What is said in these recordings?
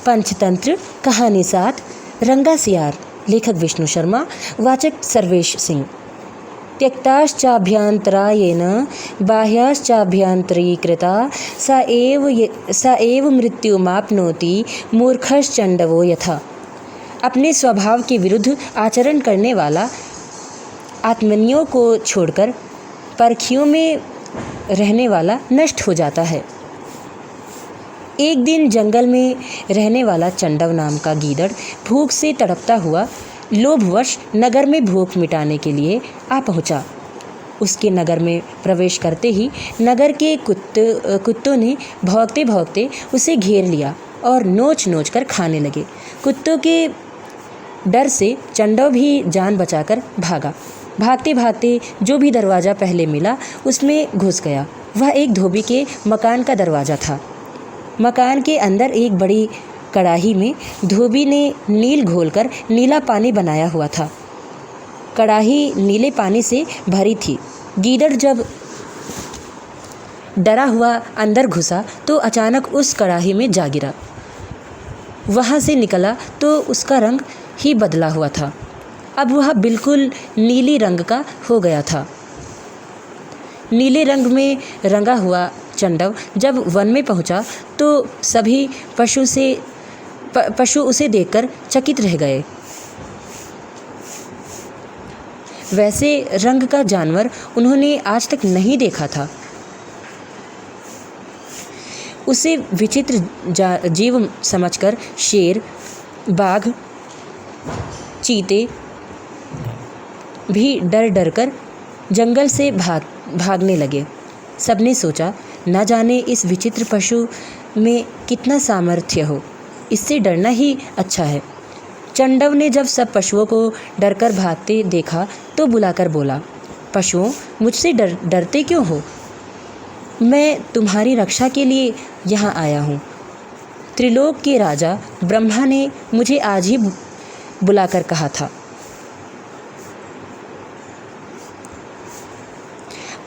पंचतंत्र कहानी 7 रंगा सियार। लेखक विष्णु शर्मा। वाचक सर्वेश सिंह। त्यक्ताश्चाभ्यन्तरायेण बाह्याश्चाभ्यन्तरीकृता स एव मृत्युमाप्नोति मूर्खश्चण्डवो यथा। अपने स्वभाव के विरुद्ध आचरण करने वाला आत्मनियों को छोड़कर परखियों में रहने वाला नष्ट हो जाता है। एक दिन जंगल में रहने वाला चंडव नाम का गीदड़ भूख से तड़पता हुआ लोभवश नगर में भूख मिटाने के लिए आ पहुंचा। उसके नगर में प्रवेश करते ही नगर के कुत्तों ने भौंकते भौंकते उसे घेर लिया और नोच नोच कर खाने लगे। कुत्तों के डर से चंडव भी जान बचाकर भागा। भागते भागते जो भी दरवाज़ा पहले मिला उसमें घुस गया। वह एक धोबी के मकान का दरवाज़ा था। मकान के अंदर एक बड़ी कड़ाही में धोबी ने नील घोलकर नीला पानी बनाया हुआ था। कड़ाही नीले पानी से भरी थी। गीदड़ जब डरा हुआ अंदर घुसा तो अचानक उस कड़ाही में जा गिरा। वहाँ से निकला तो उसका रंग ही बदला हुआ था। अब वह बिल्कुल नीली रंग का हो गया था। नीले रंग में रंगा हुआ चंडव जब वन में पहुंचा तो सभी पशु उसे देखकर चकित रह गए। वैसे रंग का जानवर उन्होंने आज तक नहीं देखा था। उसे विचित्र जीव समझकर शेर, बाघ, चीते भी डर डर कर जंगल से भागने लगे। सबने सोचा, न जाने इस विचित्र पशु में कितना सामर्थ्य हो, इससे डरना ही अच्छा है। चंडव ने जब सब पशुओं को डरकर भागते देखा तो बुलाकर बोला, पशुओं, मुझसे डरते क्यों हो? मैं तुम्हारी रक्षा के लिए यहाँ आया हूँ। त्रिलोक के राजा ब्रह्मा ने मुझे आज ही बुलाकर कहा था।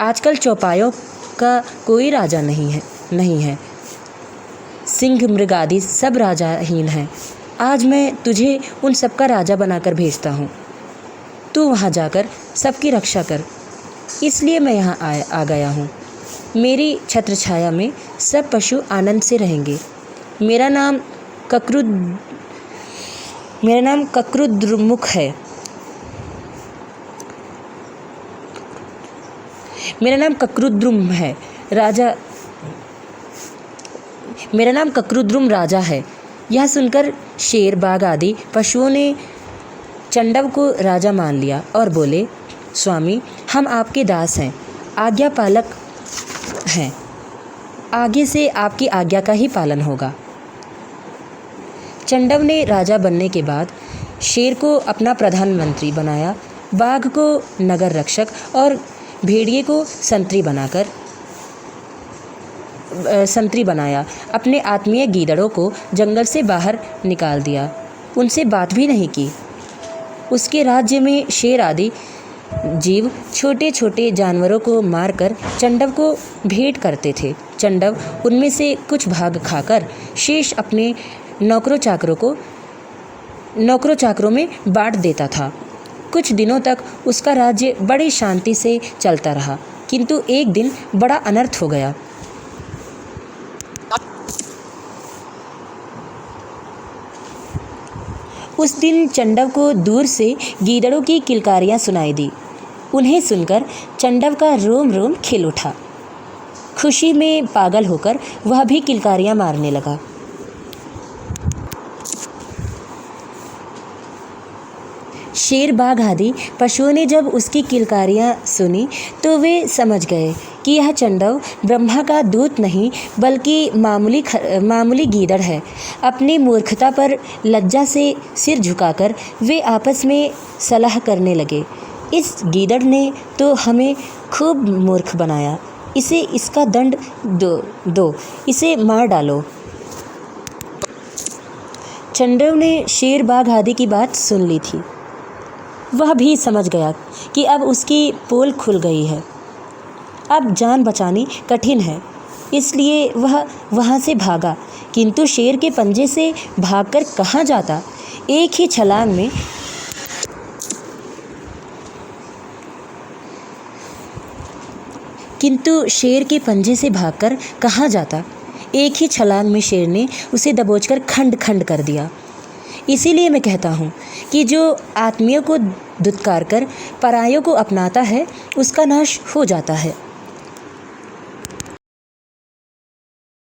आजकल चौपायों का कोई राजा नहीं है। सिंह, मृग आदि सब राजाहीन हैं। आज मैं तुझे उन सब का राजा बनाकर भेजता हूँ। तू वहाँ जाकर सबकी रक्षा कर। इसलिए मैं यहाँ आ गया हूँ। मेरी छत्रछाया में सब पशु आनंद से रहेंगे। मेरा नाम कक्रुद्रुमुख है। मेरा नाम कक्रुद्रुम राजा है। यह सुनकर शेर, बाघ आदि पशुओं ने चंडव को राजा मान लिया और बोले, स्वामी, हम आपके दास हैं, आज्ञा पालक हैं। आगे से आपकी आज्ञा का ही पालन होगा। चंडव ने राजा बनने के बाद शेर को अपना प्रधानमंत्री बनाया, बाघ को नगर रक्षक और भेड़िए को संतरी बनाया। अपने आत्मीय गीदड़ों को जंगल से बाहर निकाल दिया। उनसे बात भी नहीं की। उसके राज्य में शेर आदि जीव छोटे छोटे जानवरों को मारकर चंडव को भेंट करते थे। चंडव उनमें से कुछ भाग खाकर शेष अपने नौकरों चाकरों में बांट देता था। कुछ दिनों तक उसका राज्य बड़ी शांति से चलता रहा, किंतु एक दिन बड़ा अनर्थ हो गया। उस दिन चंडव को दूर से गीदड़ों की किलकारियाँ सुनाई दी। उन्हें सुनकर चंडव का रोम रोम खिल उठा। खुशी में पागल होकर वह भी किलकारियाँ मारने लगा। शेर, बाघ आदि पशुओं ने जब उसकी किलकारियाँ सुनी तो वे समझ गए कि यह चंडव ब्रह्मा का दूत नहीं बल्कि मामूली गीदड़ है। अपनी मूर्खता पर लज्जा से सिर झुकाकर वे आपस में सलाह करने लगे, इस गीदड़ ने तो हमें खूब मूर्ख बनाया। इसे इसका दंड दो, इसे मार डालो। चंडव ने शेर, बाघ आदि की बात सुन ली थी। वह भी समझ गया कि अब उसकी पोल खुल गई है, अब जान बचानी कठिन है। इसलिए वह वहाँ से भागा, किंतु शेर के पंजे से भागकर कहाँ जाता। एक ही छलांग में एक ही छलांग में शेर ने उसे दबोचकर खंड खंड कर दिया। इसीलिए मैं कहता हूँ कि जो आत्मीयों को दुत्कार कर परायों को अपनाता है उसका नाश हो जाता है।